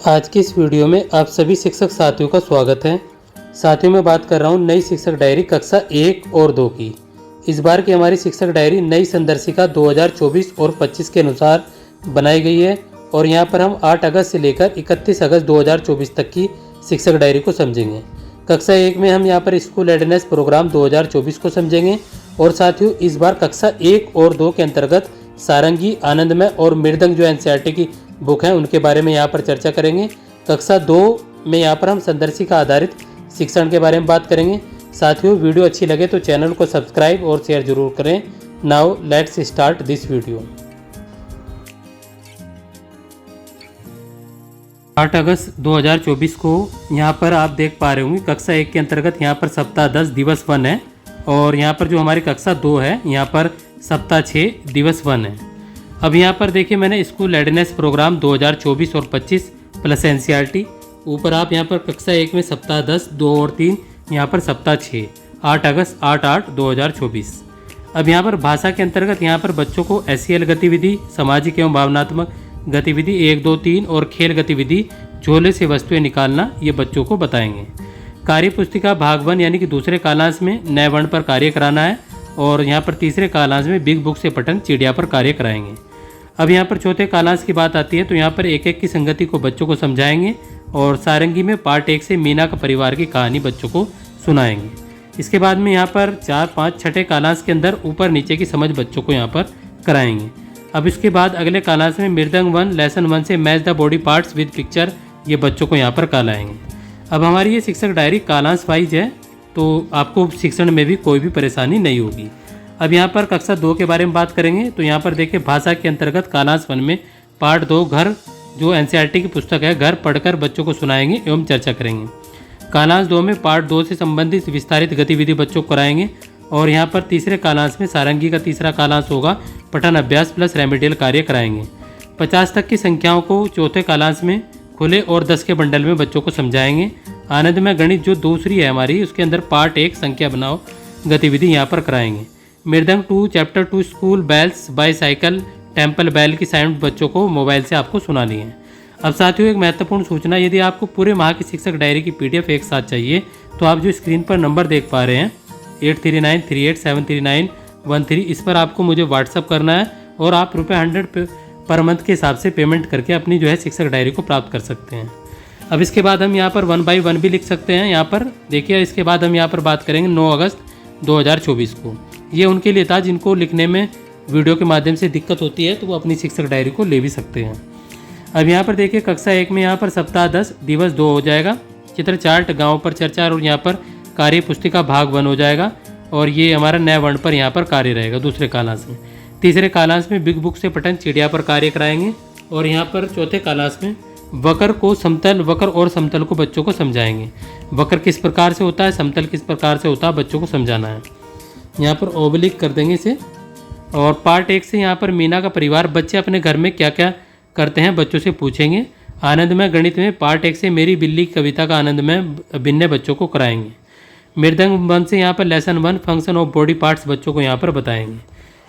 आज की इस वीडियो में आप सभी शिक्षक साथियों का स्वागत है। साथियों मैं बात कर रहा हूँ नई शिक्षक डायरी कक्षा 1 और 2 की। इस बार की हमारी शिक्षक डायरी नई संदर्शिका 2024 और 25 के अनुसार बनाई गई है और यहाँ पर हम 8 अगस्त से लेकर 31 अगस्त 2024 तक की शिक्षक डायरी को समझेंगे। कक्षा 1 में हम यहाँ पर स्कूल रेडीनेस प्रोग्राम 2024 को समझेंगे और साथियों इस बार कक्षा 1 और 2 के अंतर्गत सारंगी, आनंदमय और मृदंग जो एनसीईआरटी की बुक हैं उनके बारे में यहाँ पर चर्चा करेंगे। कक्षा 2 में यहाँ पर हम संदर्शिका आधारित शिक्षण के बारे में बात करेंगे। साथियों वीडियो अच्छी लगे तो चैनल को सब्सक्राइब और शेयर जरूर करें। Now let's start this video. 8 अगस्त 2024 को यहाँ पर आप देख पा रहे होंगे कक्षा 1 के अंतर्गत यहाँ पर सप्ताह 10 दिवस 1 है और यहाँ पर जो हमारी कक्षा 2 है यहाँ पर सप्ताह 6 दिवस 1 है। अब यहाँ पर देखिए मैंने स्कूल रेडीनेस प्रोग्राम 2024 और 25 प्लस एनसीईआरटी, ऊपर आप यहाँ पर कक्षा 1 में सप्ताह 10, 2 और 3, यहाँ पर सप्ताह 6, 8 अगस्त 8/8/2024। अब यहाँ पर भाषा के अंतर्गत यहाँ पर बच्चों को एसईएल गतिविधि, सामाजिक एवं भावनात्मक गतिविधि 1, 2, 3 और खेल गतिविधि झोले से वस्तुएं निकालना ये बच्चों को बताएंगे। कार्य पुस्तिका भाग 1 यानी कि दूसरे कालांश में नए वर्ण पर कार्य कराना है और यहाँ पर तीसरे कालांश में बिग बुक से पठन चिड़िया पर कार्य कराएंगे। अब यहाँ पर चौथे कालांश की बात आती है तो यहाँ पर एक एक की संगति को बच्चों को समझाएंगे और सारंगी में पार्ट 1 से मीना का परिवार की कहानी बच्चों को सुनाएंगे। इसके बाद में यहाँ पर 4, 5 छठे कालांश के अंदर ऊपर नीचे की समझ बच्चों को यहाँ पर कराएंगे। अब इसके बाद अगले कालांश में मृदंग 1 लेसन 1 से match the body parts with picture ये बच्चों को यहाँ पर कराएंगे। अब हमारी ये शिक्षक डायरी कालांश वाइज है तो आपको शिक्षण में भी कोई भी परेशानी नहीं होगी। अब यहाँ पर कक्षा 2 के बारे में बात करेंगे तो यहाँ पर देखिए भाषा के अंतर्गत कालांश 1 में पार्ट 2 घर जो एनसीईआरटी की पुस्तक है घर पढ़कर बच्चों को सुनाएंगे एवं चर्चा करेंगे। कालांश 2 में पार्ट 2 से संबंधित विस्तारित गतिविधि बच्चों को कराएंगे और यहाँ पर तीसरे कालांश में सारंगी का तीसरा कालांश होगा पठन अभ्यास प्लस रेमेडियल कार्य कराएंगे। 50 तक की संख्याओं को चौथे कालांश में खुले और 10 के बंडल में बच्चों को समझाएंगे। आनंदमय गणित जो दूसरी है हमारी उसके अंदर पार्ट 1 संख्या बनाओ गतिविधि यहाँ पर कराएंगे। मृदंग 2 chapter 2 school bells bicycle temple bell की साउंड बच्चों को मोबाइल से आपको सुनानी है। अब साथियों एक महत्वपूर्ण सूचना, यदि आपको पूरे माह की शिक्षक डायरी की पीडीएफ एक साथ चाहिए तो आप जो स्क्रीन पर नंबर देख पा रहे हैं 8393873913 इस पर आपको मुझे व्हाट्सअप करना है और आप ₹100 पर मंथ के हिसाब से पेमेंट करके अपनी जो है शिक्षक डायरी को प्राप्त कर सकते हैं। अब इसके बाद हम यहाँ पर 1 by 1 भी लिख सकते हैं। यहाँ पर देखिए इसके बाद हम यहाँ पर बात करेंगे 9 अगस्त 2024 को। ये उनके लिए था जिनको लिखने में वीडियो के माध्यम से दिक्कत होती है तो वो अपनी शिक्षक डायरी को ले भी सकते हैं। अब यहाँ पर देखिए कक्षा 1 में यहाँ पर सप्ताह 10 दिवस 2 हो जाएगा, चित्र चार्ट गाँव पर चर्चा और यहाँ पर कार्य पुस्तिका भाग 1 हो जाएगा और ये हमारा नए वर्ण पर यहाँ पर कार्य रहेगा दूसरे कालांश में। तीसरे कालांश में बिग बुक से पठन चिड़िया पर कार्य कराएंगे और यहाँ पर चौथे कालांश में वक्र को समतल वक्र और समतल को बच्चों को समझाएंगे। वक्र किस प्रकार से होता है, समतल किस प्रकार से होता है बच्चों को समझाना है। यहाँ पर ओब्लिक कर देंगे इसे। और पार्ट 1 से यहाँ पर मीना का परिवार बच्चे अपने घर में क्या क्या करते हैं बच्चों से पूछेंगे। आनंदमय गणित में पार्ट 1 से मेरी बिल्ली कविता का आनंदमय भिन्न बच्चों को कराएंगे। मृदंग 1 से यहाँ पर lesson 1 function of body parts बच्चों को यहाँ पर बताएंगे।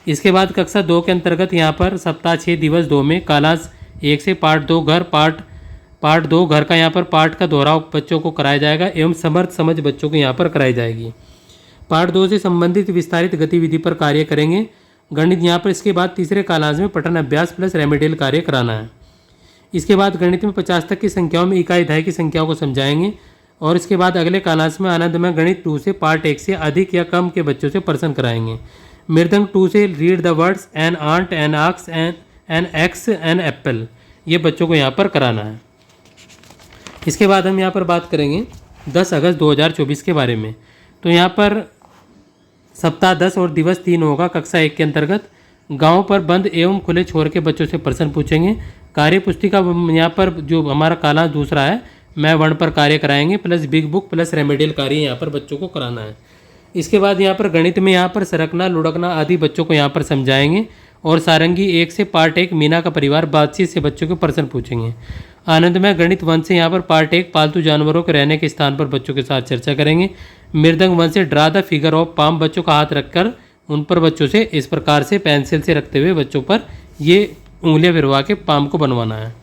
इसके बाद कक्षा 2 के अंतर्गत यहाँ पर सप्ताह 6 दिवस 2 में कालांश 1 से पार्ट 2 घर पार्ट 2 घर का यहाँ पर पार्ट का दोहराव बच्चों को कराया जाएगा एवं समर्थ समझ बच्चों को यहाँ पर कराई जाएगी। पार्ट 2 से संबंधित विस्तारित गतिविधि पर कार्य करेंगे गणित। यहाँ पर इसके बाद तीसरे कालांश में पठन अभ्यास प्लस रेमेडियल कार्य कराना है। इसके बाद गणित में 50 तक की संख्याओं में इकाई अध्याय की संख्याओं को समझाएंगे और इसके बाद अगले कालांश में आनंदमय गणित 2 से पार्ट 1 से अधिक या कम के बच्चों से प्रश्न कराएंगे। मृदंग 2 से read the words an ant an ox an axe an apple ये बच्चों को यहाँ पर कराना है। इसके बाद हम यहाँ पर बात करेंगे 10 अगस्त 2024 के बारे में। तो यहाँ पर सप्ताह 10 और दिवस 3 होगा कक्षा 1 के अंतर्गत। गांव पर बंद एवं खुले छोर के बच्चों से प्रश्न पूछेंगे। कार्य पुस्तिका यहाँ पर जो हमारा कालांश दूसरा है मैं वर्ण पर कार्य कराएंगे plus big book plus remedial कार्य यहाँ पर बच्चों को कराना है। इसके बाद यहाँ पर गणित में यहाँ पर सरकना लुढ़कना आदि बच्चों को यहाँ पर समझाएंगे और सारंगी 1 से पार्ट 1 मीना का परिवार बातचीत से बच्चों के प्रश्न पूछेंगे। आनंदमय गणित 1 से यहाँ पर पार्ट 1 पालतू जानवरों के रहने के स्थान पर बच्चों के साथ चर्चा करेंगे। मृदंग 1 से draw the figure of palm बच्चों का हाथ रखकर उन पर बच्चों से इस प्रकार से पेंसिल से रखते हुए बच्चों पर ये उंगलियां फिरवा के पाम को बनवाना है।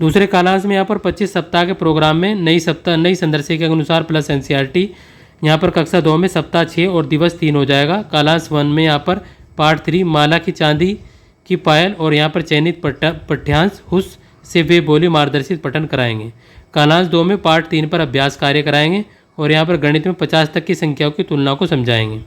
दूसरे कालांश में यहाँ पर 25 सप्ताह के प्रोग्राम में नई संदर्शिका के अनुसार प्लस एनसीईआरटी यहाँ पर कक्षा 2 में सप्ताह 6 और दिवस 3 हो जाएगा। कालांश 1 में यहाँ पर पार्ट 3 माला की चांदी की पायल और यहाँ पर चयनित पाठ्यांश हुस से वे बोली मार्गदर्शित पठन कराएंगे। कालांश 2 में पार्ट 3 पर अभ्यास कार्य कराएंगे और यहाँ पर गणित में 50 तक की संख्याओं की तुलना को समझाएंगे।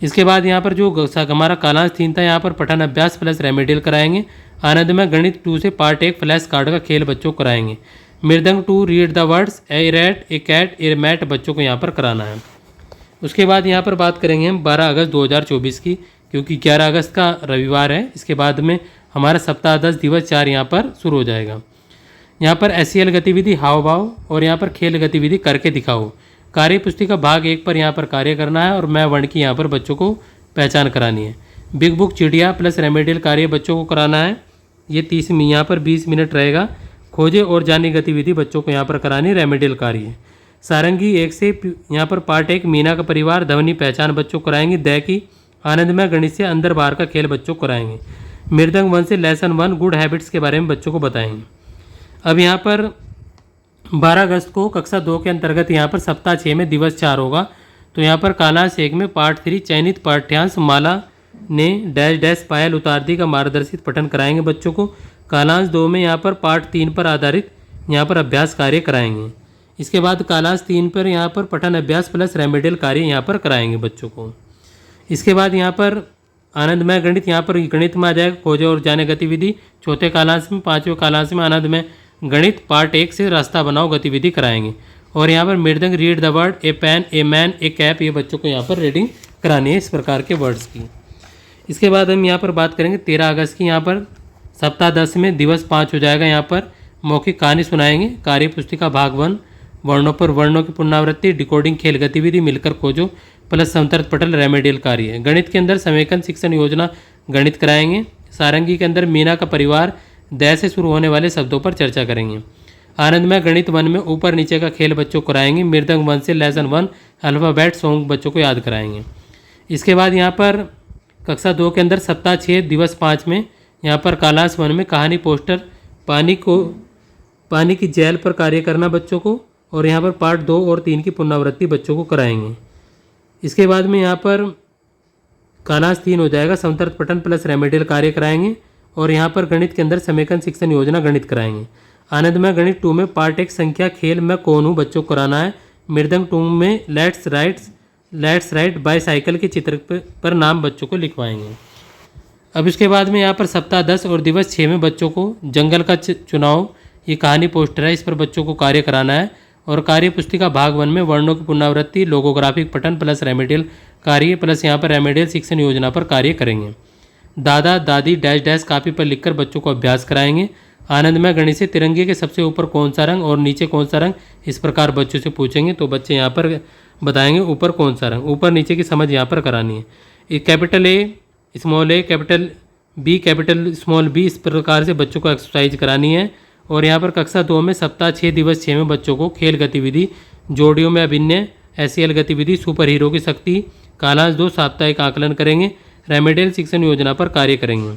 इसके बाद यहाँ पर जो हमारा कालांश 3 था यहाँ पर पठन अभ्यास प्लस रेमेडियल कराएंगे। आनंदमय गणित 2 से पार्ट 1 फ्लैश कार्ड का खेल बच्चों को कराएंगे। मृदंग 2 read the words a rat a cat a mat बच्चों को यहाँ पर कराना है। उसके बाद यहाँ पर बात करेंगे हम 12 अगस्त 2024 की, क्योंकि 11 अगस्त का रविवार है। इसके बाद में हमारा सप्ताह 10 दिवस 4 यहाँ पर शुरू हो जाएगा। यहाँ पर एससीएल गतिविधि हाव भाव और यहाँ पर खेल गतिविधि करके दिखाओ। कार्य पुस्तिका भाग 1 पर यहाँ पर कार्य करना है और मैं वर्ण की यहाँ पर बच्चों को पहचान करानी है। बिग बुक चिड़िया प्लस रेमेडियल कार्य बच्चों को कराना है। ये 30 यहाँ पर 20 मिनट रहेगा। खोजे और जानी गतिविधि बच्चों को यहाँ पर करानी रेमेडियल कार्य। सारंगी 1 से यहाँ पर पार्ट 1 मीना का परिवार ध्वनि पहचान बच्चों को कराएंगे। दै की आनंदमय गणित से अंदर बाहर का खेल बच्चों को कराएंगे। मृदंग 1 से लेसन 1 गुड हैबिट्स के बारे में बच्चों को बताएंगे। अब यहाँ पर 12 अगस्त को कक्षा 2 के अंतर्गत यहाँ पर सप्ताह 6 में दिवस 4 होगा। तो यहाँ पर कालांश 1 में पार्ट 3 चयनित पाठ्यांश माला ने डैश डैश पायल उतार दी का मार्गदर्शित पठन कराएंगे बच्चों को। कालांश 2 में यहाँ पर पार्ट 3 पर आधारित यहाँ पर अभ्यास कार्य कराएंगे। इसके बाद कालांश 3 पर यहाँ पर पठन अभ्यास प्लस रेमेडियल कार्य यहाँ पर कराएंगे बच्चों को। इसके बाद यहाँ पर आनंदमय गणित यहाँ पर गणित में आ जाएगा खोजे और जाने गतिविधि। चौथे कालांश में 5वें कालांश में आनंदमय गणित पार्ट 1 से रास्ता बनाओ गतिविधि कराएंगे। और यहाँ पर Mridang read the word a pen a man a cap ये बच्चों को यहाँ पर रीडिंग करानी है इस प्रकार के वर्ड्स की। इसके बाद हम यहाँ पर बात करेंगे 13 अगस्त की। यहाँ पर सप्ताह 10 में दिवस 5 हो जाएगा। यहाँ पर मौखिक कहानी सुनाएंगे। कार्य पुस्तिका भाग 1 वर्णों पर वर्णों की पुनरावृत्ति डिकोडिंग खेल गतिविधि मिलकर खोजो प्लस समतर्थ पटल रेमेडियल कार्य। गणित के अंदर समेकन शिक्षण योजना गणित कराएंगे। सारंगी के अंदर मीना का परिवार दै से शुरू होने वाले शब्दों पर चर्चा करेंगे। आनंदमय गणित 1 में ऊपर नीचे का खेल बच्चों को कराएंगे। मृदंग 1 से लेसन 1 अल्फ़ाबेट सॉन्ग बच्चों को याद कराएंगे। इसके बाद यहाँ पर कक्षा 2 के अंदर सप्ताह 6 दिवस 5 में यहाँ पर कालांश 1 में कहानी पोस्टर पानी की जेल पर कार्य करना बच्चों को और यहाँ पर पार्ट 2 और 3 की पुनरावृत्ति बच्चों को कराएंगे। इसके बाद में यहाँ पर कालांश 3 हो जाएगा समतर्थ पठन प्लस रेमेडियल कार्य कराएंगे और यहाँ पर गणित के अंदर समेकन शिक्षण योजना गणित कराएंगे। आनंदमय गणित 2 में पार्ट 1 संख्या खेल मैं कौन हूँ बच्चों को कराना है। मृदंग 2 में लेट्स राइट बाईसाइकिल के चित्र पर नाम बच्चों को लिखवाएंगे। अब इसके बाद में यहाँ पर सप्ताह 10 और दिवस 6 में बच्चों को जंगल का चुनाव ये कहानी पोस्टर है, इस पर बच्चों को कार्य कराना है। और कार्य पुस्तिका भाग 1 में वर्णों की पुनरावृत्ति लोगोग्राफिक पठन प्लस रेमेडियल कार्य प्लस यहाँ पर रेमेडियल शिक्षण योजना पर कार्य करेंगे। दादा दादी डैश डैश कापी पर लिखकर बच्चों को अभ्यास कराएंगे। आनंदमय गणित से तिरंगे के सबसे ऊपर कौन सा रंग और नीचे कौन सा रंग इस प्रकार बच्चों से पूछेंगे तो बच्चे यहाँ पर बताएंगे ऊपर कौन सा रंग। ऊपर नीचे की समझ यहाँ पर करानी है। Capital A capital B capital small b इस प्रकार से बच्चों को एक्सरसाइज करानी है। और यहाँ पर कक्षा 2 में सप्ताह 6 दिवस 6 में बच्चों को खेल गतिविधि जोड़ियों में अभिनय एससीएल गतिविधि सुपर हीरो की शक्ति कालांश 2 साप्ताहिक आकलन करेंगे। रेमेडियल शिक्षण योजना पर कार्य करेंगे।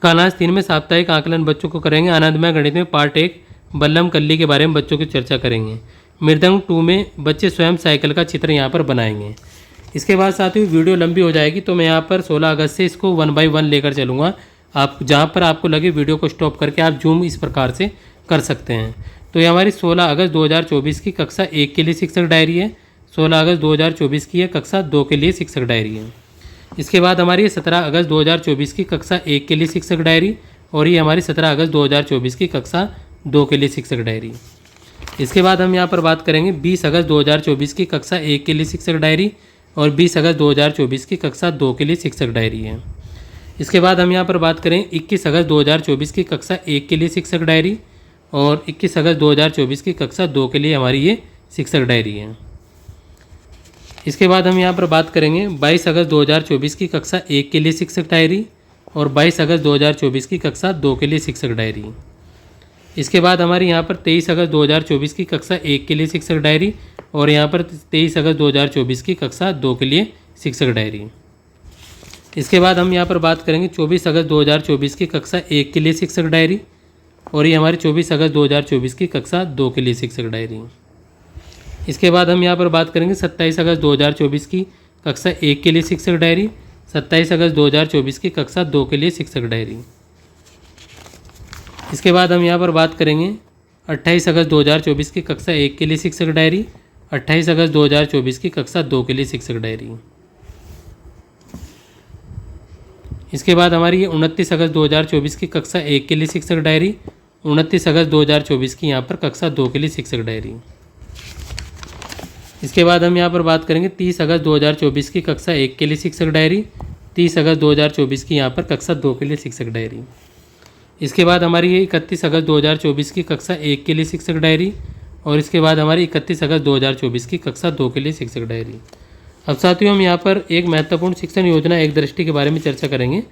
कालांश 3 में साप्ताहिक आकलन बच्चों को करेंगे। आनंदमय गणित में पार्ट 1 बल्लम कल्ली के बारे में बच्चों की चर्चा करेंगे। मृदंग 2 में बच्चे स्वयं साइकिल का चित्र यहाँ पर बनाएंगे। इसके बाद साथियों वीडियो लंबी हो जाएगी तो मैं यहाँ पर 16 अगस्त से इसको 1 बाय 1 लेकर चलूँगा। आप जहाँ पर आपको लगे वीडियो को स्टॉप करके आप जूम इस प्रकार से कर सकते हैं। तो ये हमारी 16 अगस्त 2024 की कक्षा 1 के लिए शिक्षक डायरी है। 16 अगस्त 2024 की है कक्षा 2 के लिए शिक्षक डायरी है। इसके बाद हमारी 17 अगस्त 2024 की कक्षा 1 के लिए शिक्षक डायरी और ये हमारी 17 अगस्त 2024 की कक्षा 2 के लिए शिक्षक डायरी। इसके बाद हम यहाँ पर बात करेंगे 20 अगस्त 2024 की कक्षा 1 के लिए शिक्षक डायरी और 20 अगस्त 2024 की कक्षा 2 के लिए शिक्षक डायरी है। इसके बाद हम यहाँ पर बात करें 21 अगस्त 2024 की कक्षा 1 के लिए शिक्षक डायरी और 21 अगस्त 2024 की कक्षा 2 के लिए हमारी ये शिक्षक डायरी है। इसके बाद हम यहाँ पर बात करेंगे 22 अगस्त 2024 की कक्षा 1 के लिए शिक्षक डायरी और 22 अगस्त 2024 की कक्षा 2 के लिए शिक्षक डायरी। इसके बाद हमारी यहाँ पर 23 अगस्त 2024 की कक्षा 1 के लिए शिक्षक डायरी और यहाँ पर 23 अगस्त 2024 की कक्षा 2 के लिए शिक्षक डायरी। इसके बाद हम यहाँ पर बात करेंगे 24 अगस्त 2024 की कक्षा 1 के लिए शिक्षक डायरी और ये हमारी 24 अगस्त 2024 की कक्षा 2 के लिए शिक्षक डायरी। इसके बाद हम यहाँ पर बात करेंगे 27 अगस्त 2024 की कक्षा 1 के लिए शिक्षक डायरी, 27 अगस्त 2024 की कक्षा 2 के लिए शिक्षक डायरी। इसके बाद हम यहाँ पर बात करेंगे 28 अगस्त 2024 की कक्षा 1 के लिए शिक्षक डायरी, 28 अगस्त 2024 की कक्षा 2 के लिए शिक्षक डायरी। इसके बाद हमारी 29 अगस्त 2024 की कक्षा 1 के लिए शिक्षक डायरी, 29 अगस्त 2024 की यहाँ पर कक्षा 2 के लिए शिक्षक डायरी। इसके बाद हम यहाँ पर बात करेंगे 30 अगस्त 2024 की कक्षा 1 के लिए शिक्षक डायरी, 30 अगस्त 2024 की यहाँ पर कक्षा 2 के लिए शिक्षक डायरी। इसके बाद हमारी ये 31 अगस्त 2024 की कक्षा 1 के लिए शिक्षक डायरी, और इसके बाद हमारी 31 अगस्त 2024 की कक्षा 2 के लिए शिक्षक डायरी। अब साथियों, हम यहाँ पर एक महत्वपूर्ण शिक्षण योजना एक दृष्टि के बारे में चर्चा करेंगे,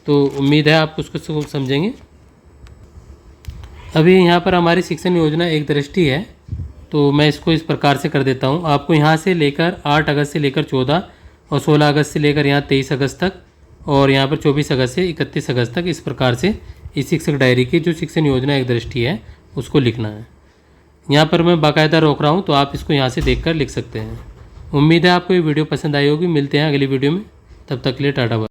तो उम्मीद है आप उसको समझेंगे। अभी यहाँ पर हमारी शिक्षण योजना एक दृष्टि है, तो मैं इसको इस प्रकार से कर देता हूँ। आपको यहाँ से लेकर 8 अगस्त से लेकर 14 और 16 अगस्त से लेकर यहाँ 23 अगस्त तक, और यहाँ पर 24 अगस्त से 31 अगस्त तक इस प्रकार से इस शिक्षक डायरी की जो शिक्षण योजना एक दृष्टि है उसको लिखना है। यहाँ पर मैं बाकायदा रोक रहा हूँ, तो आप इसको यहाँ से देखकर लिख सकते हैं। उम्मीद है आपको ये वीडियो पसंद आई होगी। मिलते हैं अगली वीडियो में, तब तक के लिए टाटा बाय।